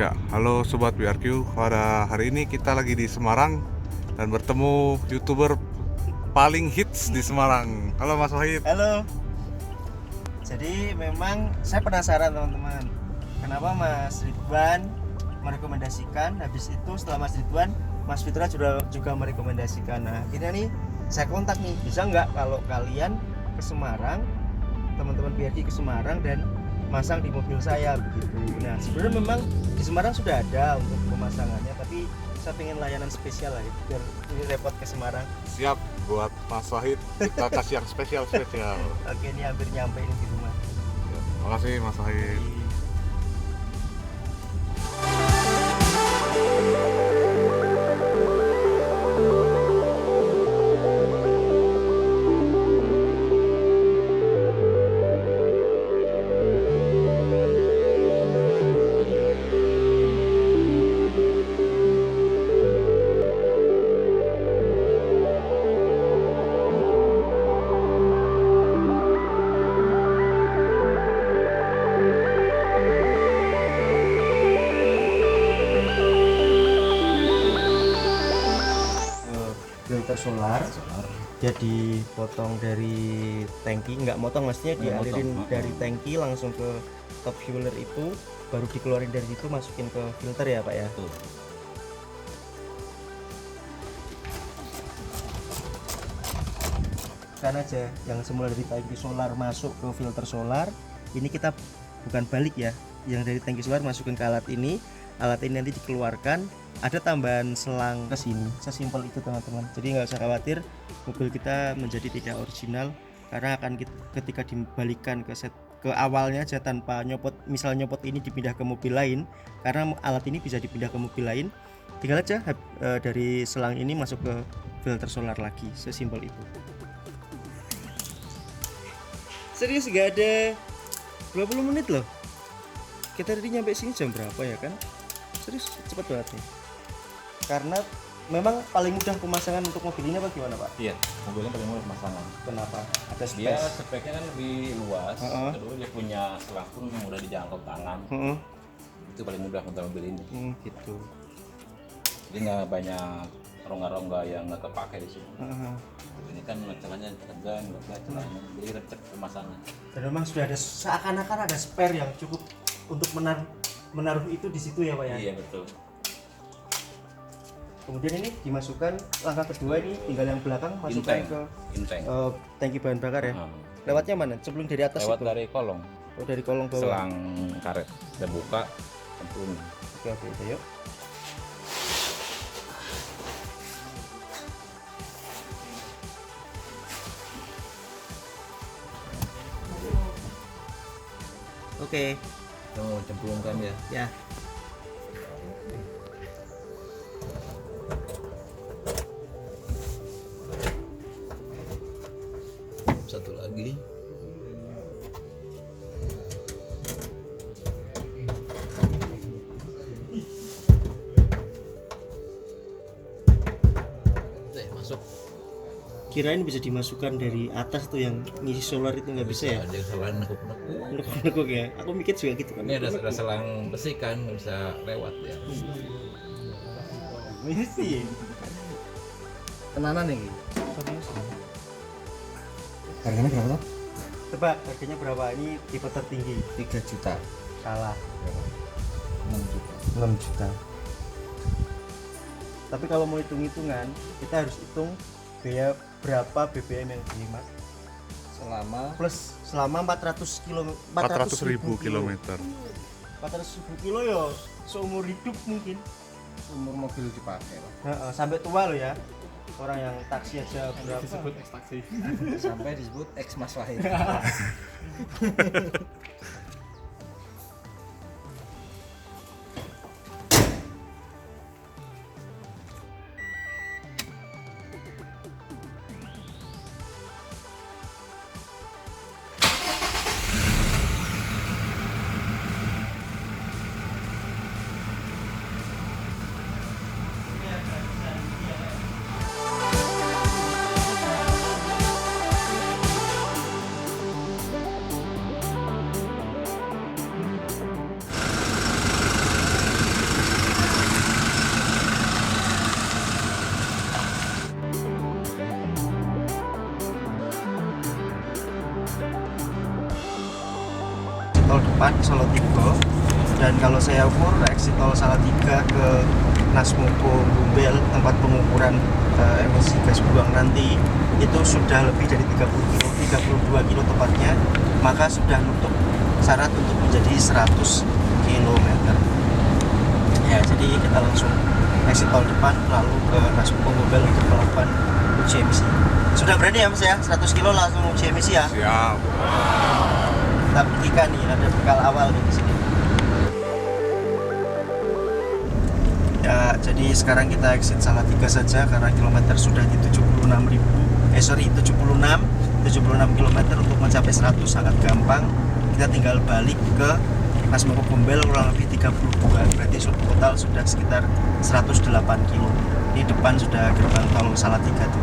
Ya, halo Sobat BRQ. Pada hari ini kita lagi di Semarang dan bertemu YouTuber paling hits di Semarang. Halo Mas Wahid. Halo. Jadi memang saya penasaran teman-teman, kenapa Mas Ridwan merekomendasikan, habis itu setelah Mas Ridwan, Mas Fitra juga merekomendasikan. Nah, akhirnya nih saya kontak nih, bisa nggak kalau kalian ke Semarang, teman-teman BRQ ke Semarang dan masang di mobil saya begitu. Nah, sebenarnya memang di Semarang sudah ada untuk pemasangannya, tapi saya pengen layanan spesial lah, biar ini repot ke Semarang. Siap buat Mas Wahid. Kita kasih yang spesial. Oke, ini hampir nyampe ini di rumah. Ya, makasih Mas Wahid. Filter solar dia dipotong dari tangki, nggak motong, maksudnya dialirin dari tangki langsung ke top fueler itu, baru dikeluarin dari situ masukin ke filter ya Pak ya. Kan aja yang semula dari tangki solar masuk ke filter solar, ini kita bukan balik ya, yang dari tangki solar masukin ke alat ini nanti dikeluarkan, ada tambahan selang ke sini, sesimpel itu teman-teman. Jadi nggak usah khawatir mobil kita menjadi tidak original, karena akan ketika dibalikan ke awalnya aja tanpa nyopot, misal nyopot ini dipindah ke mobil lain, karena alat ini bisa dipindah ke mobil lain, tinggal aja dari selang ini masuk ke filter solar lagi, sesimpel itu. Serius gak ada 20 menit loh, kita tadi nyampe sini jam berapa ya kan? Serius cepet banget nih, karena memang paling mudah pemasangan untuk mobil ini apa gimana Pak? Iya, mobilnya paling mudah pemasangan. Kenapa? Ada Dia space. speknya kan lebih luas. Kedua dia punya selang pun yang mudah dijangkau tangan. Itu paling mudah untuk mobil ini. Gitu. Jadi nggak banyak rongga-rongga yang nggak kepake di sini. Ini kan celahnya tegang, celahnya jadi recep pemasangan. Dan memang sudah ada, seakan-akan ada spare yang cukup untuk menaruh itu di situ ya Pak ya. Iya betul. Kemudian ini dimasukkan, langkah kedua ini tinggal yang belakang masukkan ke tangki bahan bakar ya. Lewatnya mana? Sebelum dari atas lewat itu? dari kolong. Oh, dari kolong bawah. Selang karet. Kita buka, tentunya. Oke, itu yuk. Oke. Kita mau cemplungkan ya. Ya. Satu lagi. Masuk. Kirain bisa dimasukkan dari atas tuh, yang ngisi solar itu nggak bisa ya? Ada selang Nekuk ya. Aku mikir juga gitu kan. Ini ada selang besi kan, bisa lewat ya. Misi. Tenanan nih. Harganya berapa tuh? Tebak harganya berapa? Ini tipe tertinggi. 3 juta. Salah. 6 juta. 6 juta. Tapi kalau mau hitung-hitungan, kita harus hitung biaya berapa BBM yang dihemat selama 400 ribu kilometer. 400.000 kilo ya seumur hidup mungkin. Umur mobil dipakai lah. Sampai tua lo ya. Orang yang taksi aja berapa? Disebut X taksi. Sampai disebut X Mas Wahid. tol depan Solo Tigo. Dan kalau saya ukur exit tol Salatiga ke Nasmoko Bumbel, tempat pengukuran emisi gas buang nanti, itu sudah lebih dari 30 kilo, 32 kilo tepatnya, maka sudah nutup syarat untuk menjadi 100 km. Ya, jadi kita langsung exit tol depan lalu ke Nasmoko Bumbel untuk melakukan uji emisi. Sudah berani ya Mas ya, 100 kilo langsung uji emisi ya. Siap. Kita buktikan nih, ada bekal awal nih di sini. Ya, jadi sekarang kita exit Salatiga saja karena kilometer sudah di 76 km. Untuk mencapai 100 sangat gampang. Kita tinggal balik ke Nasmoko Bumbel kurang lebih 32, berarti total sudah sekitar 108 kilo. Di depan sudah gerbang tol Salatiga tuh.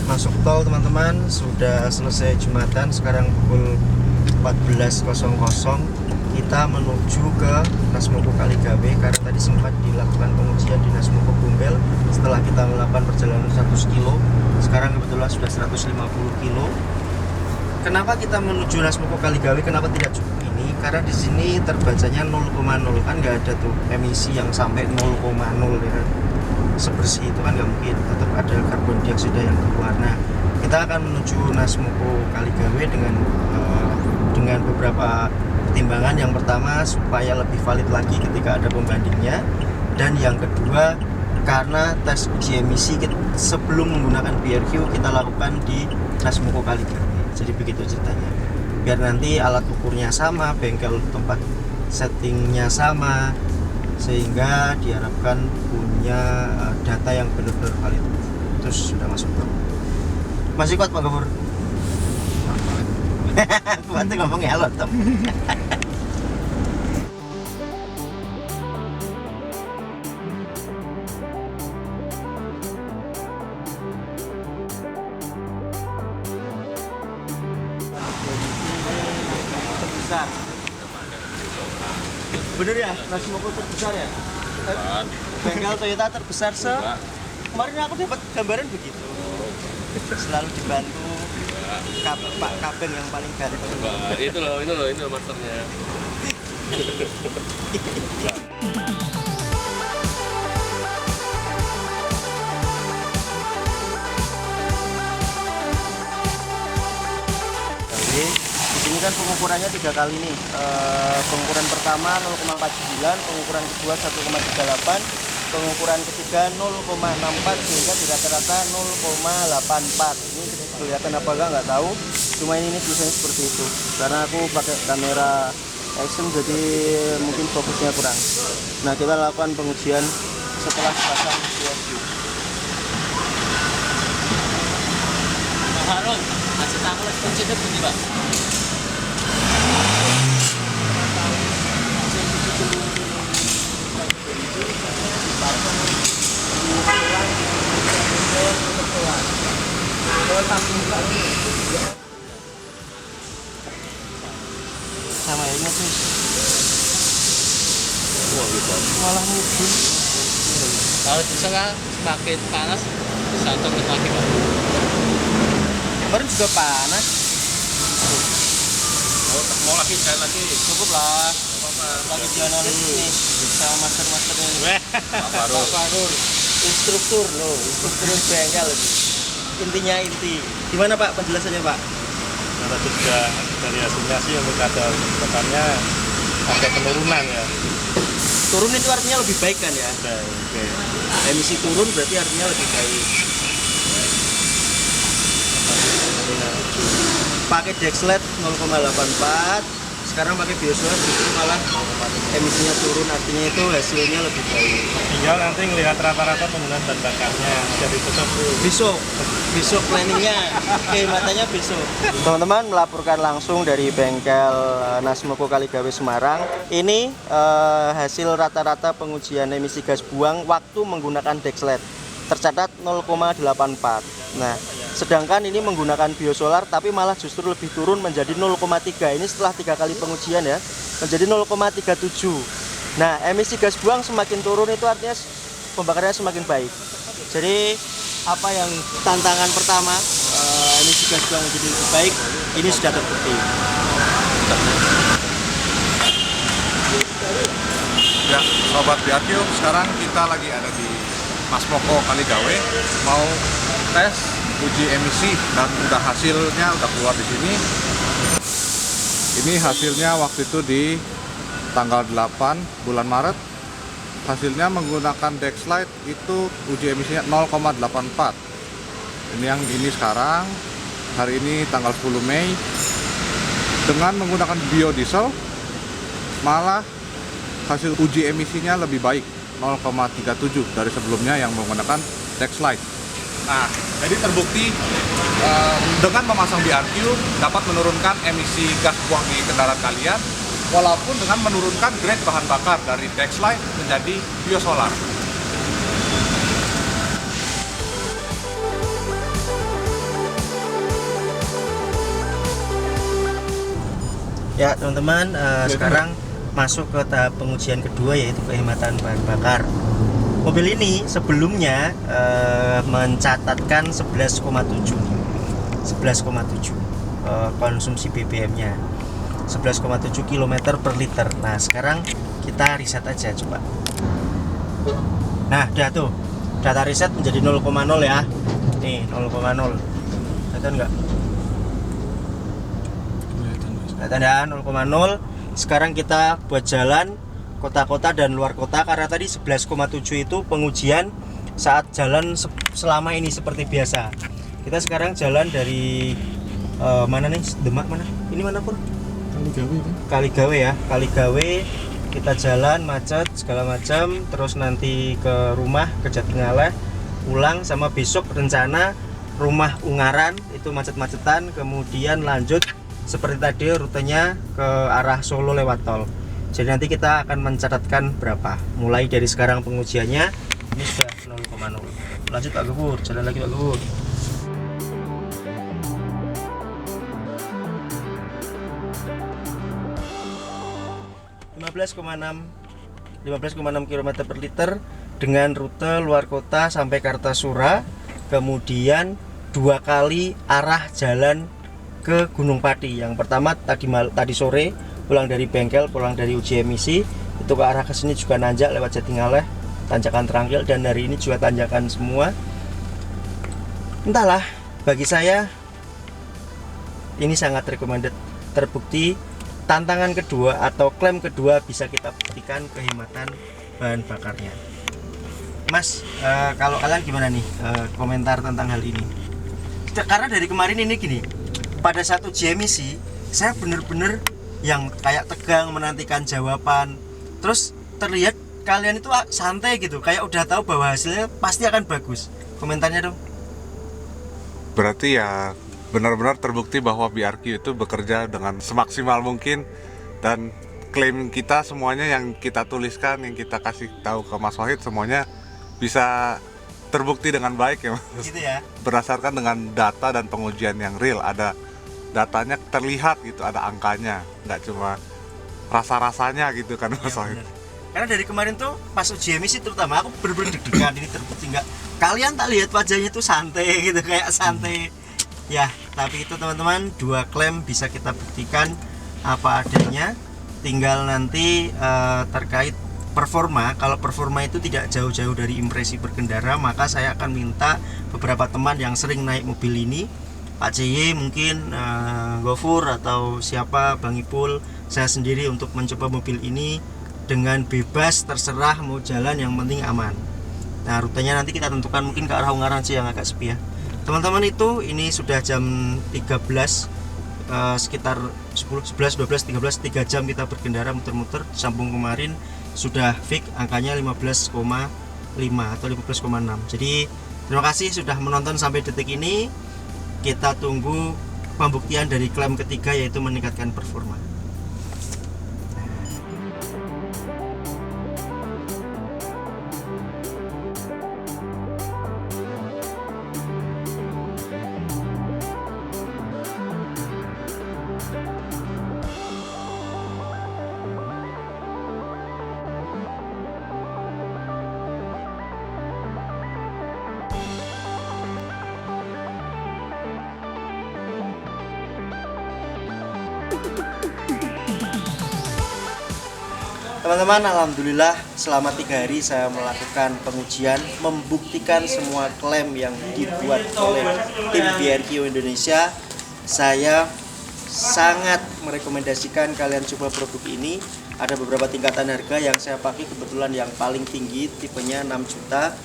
Masuk tol teman-teman, sudah selesai jumatan, sekarang pukul 14.00. Kita menuju ke Nasmoko Kaligawe karena tadi sempat dilakukan pengujian di Nasmoko Bumbel. Setelah kita melakukan perjalanan 100 kilo, sekarang kebetulan sudah 150 kilo. Kenapa kita menuju Nasmoko Kaligawe? Kenapa tidak cukup ini? Karena di sini terbacanya 0,0, kan nggak ada tuh emisi yang sampai 0,0 ya kan. Sebersih itu kan nggak mungkin, tetap ada karbon dioksida yang keluar. Nah, kita akan menuju Nasmoko Kaligawe dengan beberapa pertimbangan. Yang pertama, supaya lebih valid lagi ketika ada pembandingnya, dan yang kedua karena tes uji emisi sebelum menggunakan PRQ kita lakukan di Nasmoko Kaligawe. Jadi begitu ceritanya, biar nanti alat ukurnya sama, bengkel tempat settingnya sama, sehingga diharapkan punya data yang benar-benar valid. Terus sudah masuk tol. Masih kuat Pak Gafur? Kuat tuh ngomongnya alot tem. Terbesar. Bener ya, Nasmoko terbesar ya? Bengkel Toyota terbesar kemarin aku dapat gambaran begitu. Selalu dibantu Pak Kabeng yang paling ganteng. Itu loh masternya. Di sini kan pengukurannya 3 kali nih. Pengukuran pertama 0,49, pengukuran kedua 1,38, pengukuran ketiga 0,64, sehingga di rata-rata 0,84. Ini kelihatan apa nggak tahu. Cuma ini tulisannya seperti itu. Karena aku pakai kamera action jadi mungkin fokusnya kurang. Nah, kita lakukan pengujian setelah pasang PRQ. Harun, kasih tahu lagi kuncinya bunyi Pak. Sama ya, ini sih. Malah mudun. Kalau bisa kan semakin panas bisa turun lagi Pak. Kemarin juga panas. Mau lagi sekali lagi. Cukup lah. Lagi dianalisis nih sama master-masternya ini. Pak Farul. Instruktur bengkel. Intinya inti. Gimana Pak penjelasannya Pak? Karena juga dari hasilnya sih untuk kadar kedepannya ada penurunan ya. Turun itu artinya lebih baik kan ya? Oke. Emisi turun berarti artinya lebih baik. Pakai Dexlet 0,84, sekarang pakai biosolar justru malah emisinya turun, artinya itu hasilnya lebih baik. Tinggal nanti ngelihat rata-rata penggunaan bahan bakarnya jadi tetap Besok planningnya, matanya besok. Teman-teman melaporkan langsung dari bengkel Nasmoko Kaligawe Semarang. Ini hasil rata-rata pengujian emisi gas buang waktu menggunakan Dexlet. Tercatat 0,84. Nah, sedangkan ini menggunakan biosolar tapi malah justru lebih turun menjadi 0,3. Ini setelah 3 kali pengujian ya, menjadi 0,37. Nah, emisi gas buang semakin turun itu artinya pembakarannya semakin baik. Jadi apa yang tantangan pertama emisi gas buang menjadi lebih baik, ini sudah terbukti. Ya, sobat BRQ, sekarang kita lagi ada di Mas Moko Kaligawe, mau tes uji emisi dan udah hasilnya udah keluar di sini. Ini hasilnya waktu itu di tanggal 8 bulan Maret. Hasilnya menggunakan Dexlite itu uji emisinya 0,84. Ini yang ini sekarang, hari ini tanggal 10 Mei. Dengan menggunakan biodiesel, malah hasil uji emisinya lebih baik, 0,37 dari sebelumnya yang menggunakan Dexlite. Nah, jadi terbukti dengan memasang BRQ dapat menurunkan emisi gas buang di kendaraan kalian, walaupun dengan menurunkan grade bahan bakar dari Dexlite menjadi biosolar. Ya teman-teman, sekarang masuk ke tahap pengujian kedua, yaitu kehematan bahan bakar. Mobil ini sebelumnya mencatatkan 11,7 konsumsi BBM-nya, 11,7 km per liter. Nah sekarang kita riset aja coba. Nah udah tuh, data riset menjadi 0,0 ya. Nih 0,0, kelihatan nggak? Kelihatan ya, 0,0. Sekarang kita buat jalan kota-kota dan luar kota, karena tadi 11,7 itu pengujian saat jalan selama ini seperti biasa. Kita sekarang jalan dari mana nih? Demak mana? Ini mana Pur? Kaligawe ya. Kaligawe kita jalan macet segala macam, terus nanti ke rumah ke Jatingaleh, pulang, sama besok rencana rumah Ungaran itu macet-macetan, kemudian lanjut seperti tadi rutenya ke arah Solo lewat tol. Jadi nanti kita akan mencatatkan berapa. Mulai dari sekarang pengujiannya ini sudah 0,0. Lanjut Pak Gubur, jalan lagi Pak Gubur. 15,6 km per liter dengan rute luar kota sampai Kartasura, kemudian 2 kali arah jalan ke Gunung Pati. Yang pertama tadi sore pulang dari bengkel, pulang dari uji emisi, itu ke arah kesini juga nanjak lewat Jatingaleh, tanjakan Terangkil, dan hari ini juga tanjakan semua. Entahlah, bagi saya ini sangat recommended, terbukti. Tantangan kedua atau klaim kedua bisa kita buktikan kehematan bahan bakarnya. Mas, kalau kalian gimana nih komentar tentang hal ini? Karena dari kemarin ini gini, pada saat uji emisi saya bener-bener yang kayak tegang menantikan jawaban. Terus terlihat kalian itu santai gitu, kayak udah tahu bahwa hasilnya pasti akan bagus. Komentarnya dong. Berarti ya benar-benar terbukti bahwa BRQ itu bekerja dengan semaksimal mungkin, dan klaim kita semuanya yang kita tuliskan, yang kita kasih tahu ke Mas Wahid, semuanya bisa terbukti dengan baik ya Mas. Gitu ya. Berdasarkan dengan data dan pengujian yang real, ada datanya terlihat gitu, ada angkanya, nggak cuma rasa-rasanya gitu kan Mas Wahid. Bener. Karena dari kemarin tuh pas uji emisi terutama aku bener-bener deg-degan, ini terbukti nggak? Kalian tak lihat wajahnya tuh santai gitu, kayak santai. Ya, tapi itu teman-teman, 2 klaim bisa kita buktikan apa adanya. Tinggal nanti terkait performa, kalau performa itu tidak jauh-jauh dari impresi berkendara, maka saya akan minta beberapa teman yang sering naik mobil ini, Pak CY mungkin, Gofur atau siapa, Bang Ipul, saya sendiri, untuk mencoba mobil ini dengan bebas, terserah mau jalan, yang penting aman. Nah rutenya nanti kita tentukan, mungkin ke arah Ungaran sih yang agak sepi ya teman-teman. Itu ini sudah jam 13, sekitar 10, 11, 12, 13, 3 jam kita berkendara muter-muter. Sambung kemarin sudah fix angkanya 15,5 atau 15,6. Jadi terima kasih sudah menonton sampai detik ini. Kita tunggu pembuktian dari klaim ketiga, yaitu meningkatkan performa. Teman-teman, alhamdulillah selama 3 hari saya melakukan pengujian, membuktikan semua klaim yang dibuat oleh tim BRQ Indonesia. Saya sangat merekomendasikan kalian coba produk ini. Ada beberapa tingkatan harga yang saya pakai, kebetulan yang paling tinggi tipenya 6 juta.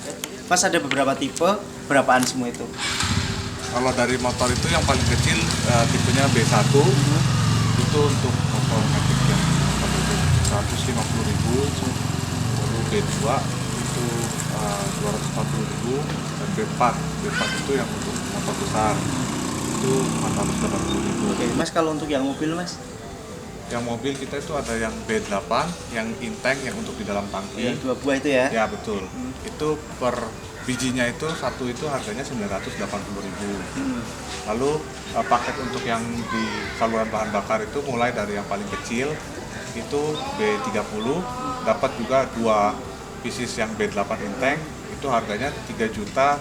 Mas, ada beberapa tipe, berapaan semua itu? Kalau dari motor itu yang paling kecil tipenya B1 itu untuk motor metik yang 150.000, lalu B2 itu 240.000, dan B4 itu yang untuk motor besar itu 480.000. Oke, Mas, kalau untuk yang mobil, Mas? Yang mobil kita itu ada yang B8, yang in-tank yang untuk di dalam tangki. Yang 2 buah itu ya? Ya betul. Itu per bijinya itu satu itu harganya 980.000. Lalu paket untuk yang di saluran bahan bakar itu mulai dari yang paling kecil itu B30, dapat juga 2 pieces yang B8 in-tank itu harganya 3.700.000.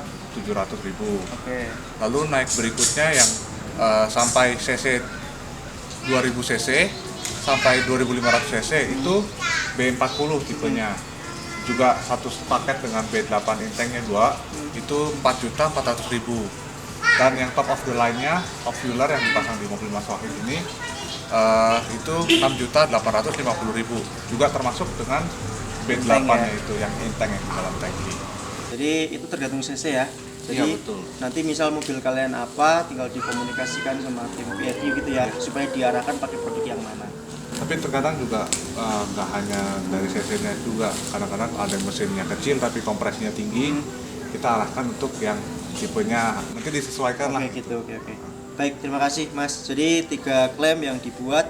Oke. Lalu naik berikutnya yang sampai cc 2000 cc sampai 2500 cc itu B40 tipenya. Juga satu paket dengan B8 in-tanknya 2 itu 4.400.000. Dan yang top of the line-nya, top fueler yang dipasang di mobil Mas Wahid ini itu 6.850.000. Juga termasuk dengan B8-nya itu yang in-tank yang di dalam tangki. Jadi itu tergantung cc ya. Jadi Iya, betul. nanti misal mobil kalian apa, tinggal dikomunikasikan sama tim BRQ gitu ya, supaya diarahkan pakai produk yang mana. Tapi terkadang juga nggak hanya dari cc-nya juga, kadang-kadang ada yang mesinnya kecil tapi kompresinya tinggi, kita arahkan untuk yang tipenya nanti disesuaikan lah. Oke gitu, oke. Baik, terima kasih Mas. Jadi 3 klaim yang dibuat,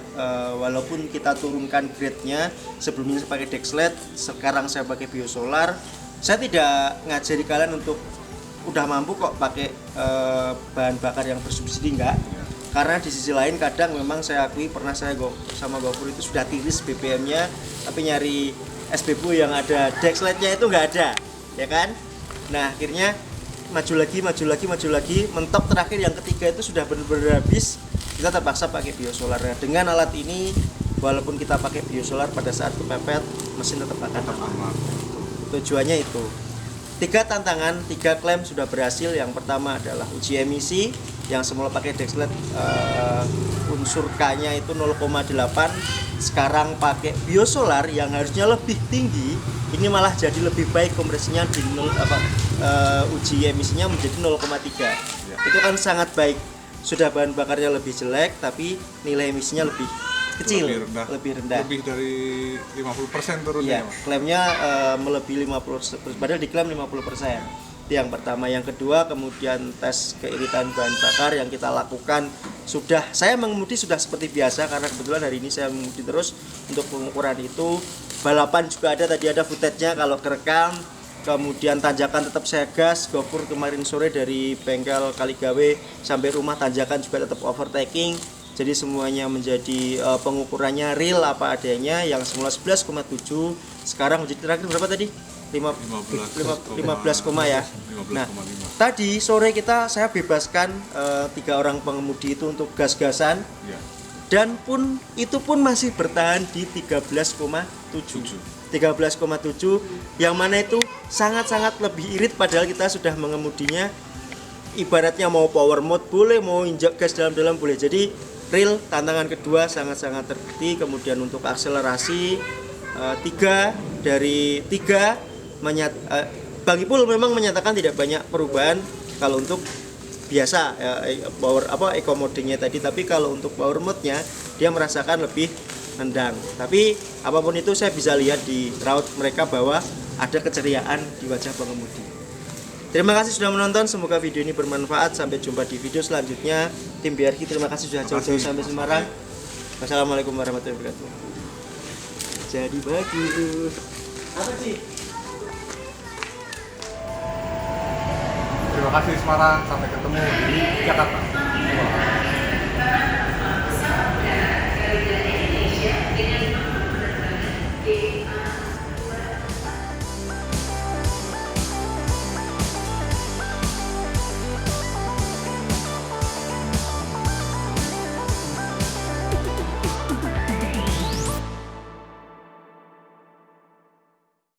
walaupun kita turunkan grade-nya, sebelumnya saya pakai Dexlet, sekarang saya pakai biosolar. Saya tidak ngajari kalian untuk udah mampu kok pakai bahan bakar yang bersubsidi, enggak. Karena di sisi lain kadang memang saya akui, pernah saya sama Gofur itu sudah tiris BBM-nya, tapi nyari SBBU yang ada Dexlet-nya itu nggak ada, ya kan? Nah akhirnya maju lagi, mentok terakhir yang ketiga itu sudah benar-benar habis, kita terpaksa pakai biosolar. Dengan alat ini, walaupun kita pakai biosolar pada saat kepepet, mesin tetap akan aman. Tujuannya itu. 3 tantangan, 3 klaim sudah berhasil. Yang pertama adalah uji emisi, yang semula pakai Dexlet unsur K-nya itu 0,8, sekarang pakai biosolar yang harusnya lebih tinggi, ini malah jadi lebih baik, kompresinya di uji emisinya menjadi 0,3. Itu kan sangat baik. Sudah bahan bakarnya lebih jelek tapi nilai emisinya lebih kecil, lebih rendah. Lebih dari 50% turunnya. Iya, klaimnya melebihi 50%, padahal diklaim 50%. Itu yang pertama. Yang kedua, kemudian tes keiritan bahan bakar yang kita lakukan saya mengemudi sudah seperti biasa, karena kebetulan hari ini saya mengemudi terus untuk pengukuran itu. Balapan juga ada, tadi ada footage-nya kalau kerekam. Kemudian tanjakan tetap saya gas. Gofur kemarin sore dari bengkel Kaligawe sampai rumah tanjakan juga tetap overtaking. Jadi semuanya menjadi pengukurannya real apa adanya, yang semula 11,7 sekarang menjadi terakhir berapa tadi? 15, ya. Nah, tadi sore saya bebaskan 3 orang pengemudi itu untuk gas-gasan. Ya. Dan itu pun masih bertahan di 13,7. 13,7 yang mana itu sangat-sangat lebih irit, padahal kita sudah mengemudinya ibaratnya mau power mode boleh, mau injak gas dalam-dalam boleh. Jadi real tantangan kedua sangat-sangat terbukti. Kemudian untuk akselerasi 3 dari 3 Bang Ipul memang menyatakan tidak banyak perubahan kalau untuk biasa power eco mode-nya tadi, tapi kalau untuk power mode-nya dia merasakan lebih nendang. Tapi apapun itu saya bisa lihat di raut mereka bahwa ada keceriaan di wajah pengemudi. Terima kasih sudah menonton, semoga video ini bermanfaat. Sampai jumpa di video selanjutnya. Tim BRQ terima kasih sudah jauh-jauh sampai Semarang. Wassalamualaikum warahmatullahi wabarakatuh. Jadi bagus. Apa sih? Terima kasih Semarang, sampai ketemu di Jakarta.